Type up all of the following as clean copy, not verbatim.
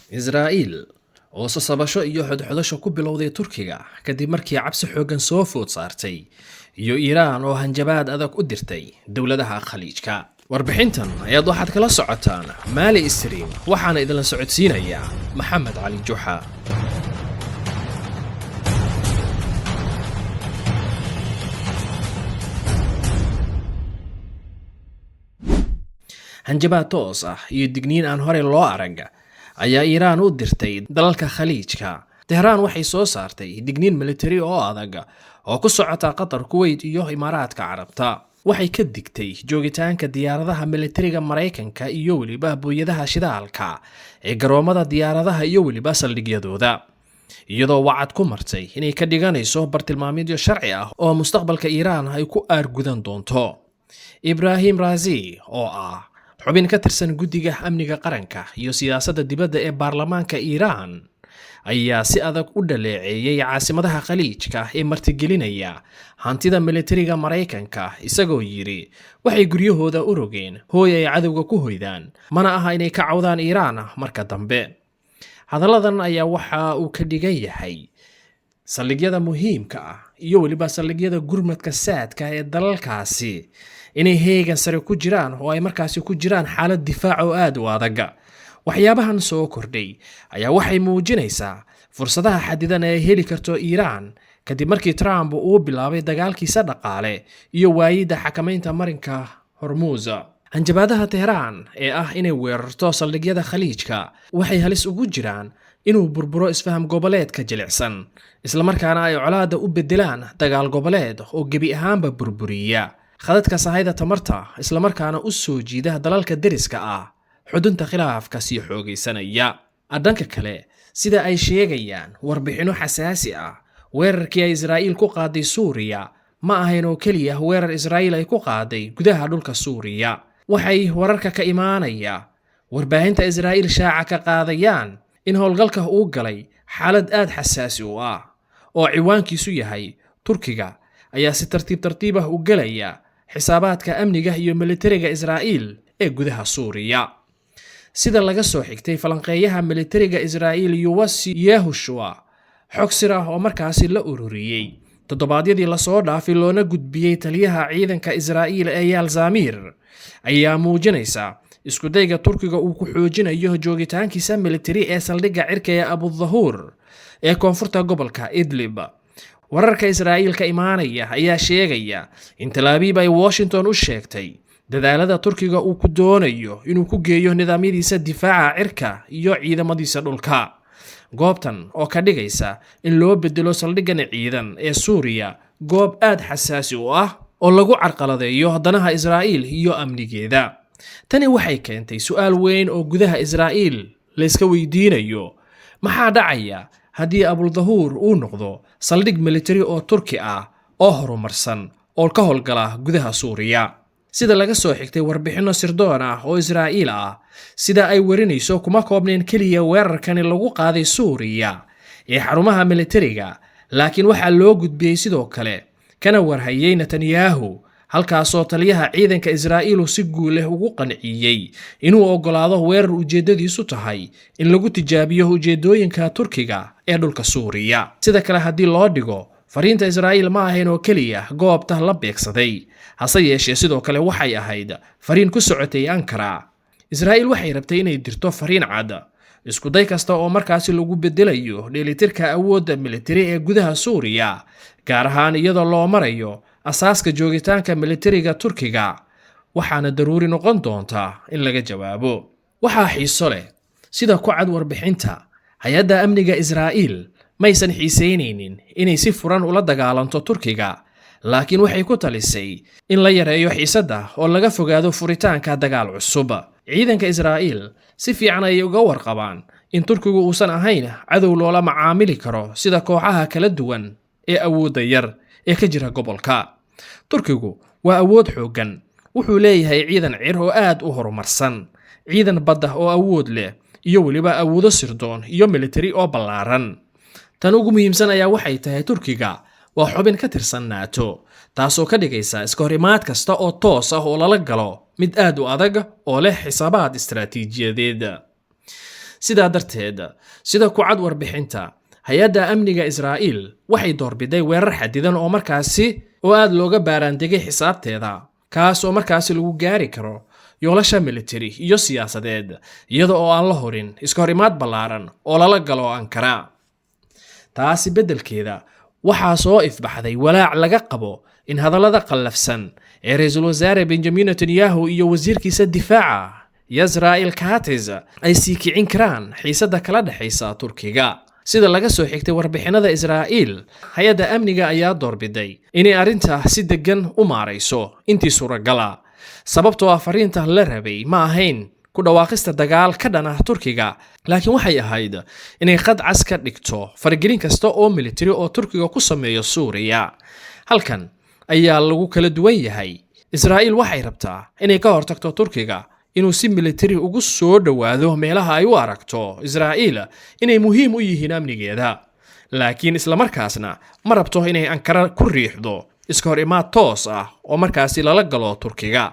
Israa'iil oo sasabasho iyo xodxodasho ku bilowday Turkiga kadib markii cabsi xoogan soo food saartay iyo Iiraan oo hanjabaad adag u dirtay dowladaha Khaliijka. Warbixintan ayaad waxaad kala socotaan Mali Stream waxaana idin la socodsiinaya Maxamed Cali Juxa. hanjabaad toos ah iyo digniin aan hore loo arag ayaa Iiraan u dirtay dalalka Khaliijka. Tehran waxay soo saartay digniin military oo adag oo ku socota Qatar, Kuwait iyo Imaaraadka Carabta. Waxay ka digtay joogitaanka diyaaradaha militariga Mareykanka iyo waliba booyadaha shidaalka ee garoomada diyaaradaha iyo waliba saldhigyadooda, iyadoo wacad ku martay inay ka dhiganayso bartilmaameedyo sharci ah oo mustaqbalka Iiraan ay ku aargudan doonto. Ibrahim Razi oo ah xubin ka tirsan guddiga amniga qaranka iyo siyaasadda dibadda ee baarlamaanka Iiraan ayaa si adag u dhaleeceeyay caasimadaha Khaliijka ee martigelinaya hantida militariga Mareykanka, isagoo yiri waxay guryahooda u rogeen hooy ay cadowga ku hoydaan, mana aha inay ka cawdaan Iiraan marka dambe. Hadalladan ayaa waxa uu ka dhigan yahay saldhigyada muhiimka ah iyo waliba saldhigyada gurmadka saadka ee dalalkaasi inay heegan sare ku jiraan oo ay markaasi ku jiraan xaalad difaac oo aad u adag. Waxyaabahan soo kordhay ayaa waxay muujinaysaa fursadaha xadidan ee heli karto Iiraan kadib markii Trump uu bilaabay dagaalkiisa dhaqaale iyo waayida xakamaynta marinka Hormuz. Hanjabaadaha Tehran ee ah inay weerarto saldhigyada Khaliijka waxay halis ugu jiraan inuu burburo isfaham goboleedka jilicsan, isla markaana ay colaadda u bedelaan dagaal goboleed oo gebi ahaanba burburiya khadadka sahayda tamarta, isla markaana u soo jiida dalalka deriska ah xudunta khilaafka sii xoogaysanaya. Dhanka kale, sida ay sheegayaan warbixino xasaasi ah, weerarkii ay Israa'iil ku qaaday Suuriya ma ahayn oo keliya weerar Israa'iil ay ku qaaday gudaha dhulka Suuriya. Waxay wararka ka imaanaya warbaahinta Israa'iil shaaca ka qaadayaan in howlgalka uu galay xaalad aad xasaasi u ah oo ciwaankiisu yahay Turkiga ayaa si tartiib ah u galaya xisaabaadka amniga iyo militariga Israa'iil ee gudaha Suuriya. Sida laga soo xigtay falanqeeyaha militariga Israa'iil Yoashi Yahushua, xog sir ah oo markaasi la ururiyay toddobaadyadii la soo dhaafay loona gudbiyay taliyaha ciidanka Israa'iil Eyal Zamir, ayaa muujinaysa isku dayga Turkiga uu ku xoojinayo joogitaankiisa militari ee saldhigga cirka ee Abu Dhahour ee koonfurta gobolka Idlib. Wararka Israa'iil ka imaanaya ayaa sheegaya in Tel Aviv ay Washington u sheegtay dadaalada Turkiga uu ku doonayo inuu ku geeyo nidaamyadiisa difaaca cirka iyo ciidamadiisa dhulka. Goobtan oo ka dhigaysa in loo bedelo saldhiggan ciidan ee Suuriya goob aad xasaasi u ah oo lagu carqaladeeyo danaha Israa'iil iyo amnigeeda. Tani waxay keentay su'aal weyn oo gudaha Israa'iil la iska weydiinayo: maxaa dhacaya haddii Abu Dhahour uu noqdo saldhig militari oo Turki ah oo horumarsan oo ka howlgala gudaha Suuriya? Sida laga soo xigtay warbixino sirdoon ah oo Israa'iil ah, sida ay warinayso kuma koobneen keliya weerarkani lagu qaaday Suuriya ee xarumaha militariga, laakiin waxaa loo gudbiyay sidoo kale kana warhayay Netanyahu, halkaasoo taliyaha ciidanka Israa'iil si guul leh ugu qanciyay inuu ogolaado weerar ujeedadiisu tahay in lagu tijaabiyo ujeedooyinka Turkiga ee dhulka Suuriya. Sida kale haddii loo dhigo, fariinta Israa'iil ma ahayn oo keliya goobta la beegsaday, hase yeeshee sidoo kale waxay ahayd fariin ku socotay Ankara. Israa'iil waxay rabtay inay dirto fariin cad isku day kasta oo markaasi lagu bedelayo dheelitirka awoodda militari ee gudaha Suuriya, gaar ahaan iyadoo loo marayo asaaska joogitaanka militariga Turkiga, waxaana daruuri noqon doonta in laga jawaabo. Waxaa xiiso leh sida ku cad warbixinta, hay'adda amniga Israa'iil maysan xiiseynaynin inay si furan ula dagaalanto Turkiga, laakiin waxay ku talisay in la yareeyo xiisadda oo laga fogaado furitaanka dagaal cusub. Ciidanka Israa'iil si fiican ay uga warqabaan in Turkigu uusan ahayn cadow loola macaamili karo sida kooxaha kala duwan ee awoodda yar ee ka jira gobolka. Turkigu waa awood xooggan, wuxuu leeyahay ciidan cir oo aad u horumarsan, ciidan badda oo awood leh, iyo waliba awoodo sirdoon iyo militari oo ballaaran. Tan ugu muhiimsan ayaa waxay tahay Turkiga waa xubin ka tirsan NATO, taasoo ka dhigaysa iska horimaad kasta oo toos ah oo lala galo mid aad u adag oo leh xisaabaad istiraatiijiyadeed. sidaa darteed sida ku cad warbixinta hay-adda amniga Israa'iil waxay doorbiday weerar xadidan oo markaasi oo aad looga baaraandegay xisaabteeda kaas oo markaasi lagu gaari karo yoolasha military iyo siyaasadeed iyada oo aan la horin iska horimaad ballaaran oo lala galo Ankara. taasi beddelkeeda waxaa soo ifbaxday walaac laga qabo in hadallada qallafsan ee ra'iisul wasaare Benjamin Netanyahu iyo wasiirkiisa difaaca Yisrael Katz ay sii kicin karaan xiisadda kala dhaxaysa Turkiga. sida laga soo xigtay warbixinada Israa'iil, hay'adda amniga ayaa doorbiday inay arrinta si degan u maarayso intii suuragala, sababtoo ah fariinta la rabay ma ahayn ku dhawaaqista dagaal ka dhan ah Turkiga, laakiin waxay ahayd inay qad cas ka dhigto faragelin kasta oo military oo Turkiga ku sameeyo Suuriya. halkan ayaa lagu kala duwan yahay. Israa'iil waxay rabtaa inay ka hortagto Turkiga inuu si military ugu soo dhawaado meelaha ay u aragto Israa'iil inay muhiim u yihiin amnigeeda, laakiin isla markaasna ma rabto inay Ankara ku riixdo iska hor imaad toos ah oo markaasi lala galo Turkiga.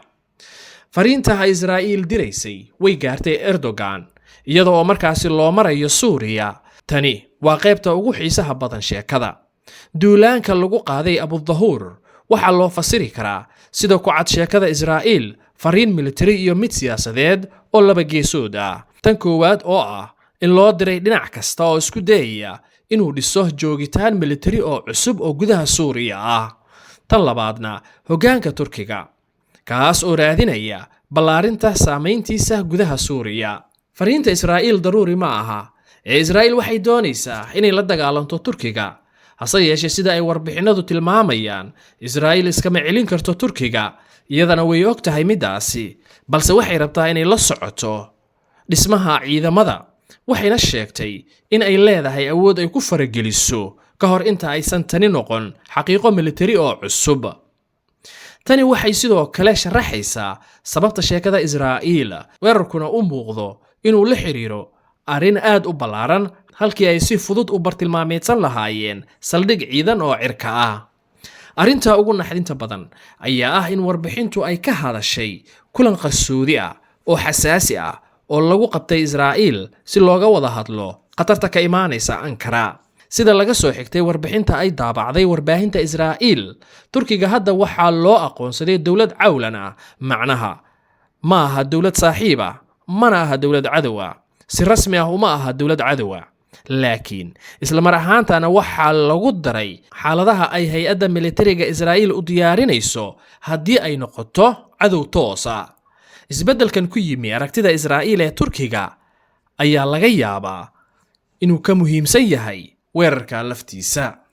fariinta ay Israa'iil diraysay way gaartay Erdogan iyada oo markaasi loo marayo Suuriya. tani waa qaybta ugu xiisaha badan sheekada. duulaanka lagu qaaday Abu Dhahour waxaa loo fasiri karaa sida ku cad sheekada Israa'iil fariin military iyo mid siyaasadeed oo laba geesood ah. tan koowaad oo ah in loo diray dhinac kasta oo isku dayaya inuu dhiso joogitaan military oo cusub oo gudaha Suuriya ah. tan labaadna hoggaanka Turkiga kaas oo raadinaya ballaarinta saameyntiisa gudaha Suuriya. fariinta Israa'iil daruuri ma aha ee Israa'iil waxay doonaysaa inay la dagaalanto Turkiga. hase yeeshee sida ay warbixinadu tilmaamayaan, Israa'iil iskama celin karto Turkiga, iyadana way og tahay midaasi, balse waxay rabtaa inay la socoto dhismaha ciidamada. waxayna sheegtay in ay leedahay awood ay ku farageliso ka hor inta aysan tani noqon xaqiiqo military oo cusub. tani waxay sidoo kale sharaxaysaa sababta sheekada Israa'iil weerarkuna u muuqdo inuu la xiriiro arrin aad u ballaaran halkii ay si fudud u bartilmaameedsan lahaayeen saldhig ciidan oo cirka ah. arrinta ugu naxdinta badan ayaa ah in warbixintu ay ka hadashay kulan qarsoodi ah oo xasaasi ah oo lagu qabtay Israa'iil si looga wada hadlo khatarta ka imaanaysa Ankara. sida laga soo xigtay warbixinta ay daabacday warbaahinta Israa'iil, Turkiga hadda waxaa loo aqoonsaday dawlad cawlan ah, macnaha ma aha dawlad saaxiib ah, mana aha dawlad cadow ah. si rasmi ah uma aha dawlad cadow ah, laakiin isla mar ahaantana waxaa lagu daray xaaladaha ay hay-adda militariga Israa'iil u diyaarinayso haddii ay noqoto cadow toos ah. isbeddelkan ku yimi aragtida Israa'iil ee Turkiga ayaa laga yaabaa inuu ka muhiimsan yahay weerarka laftiisa.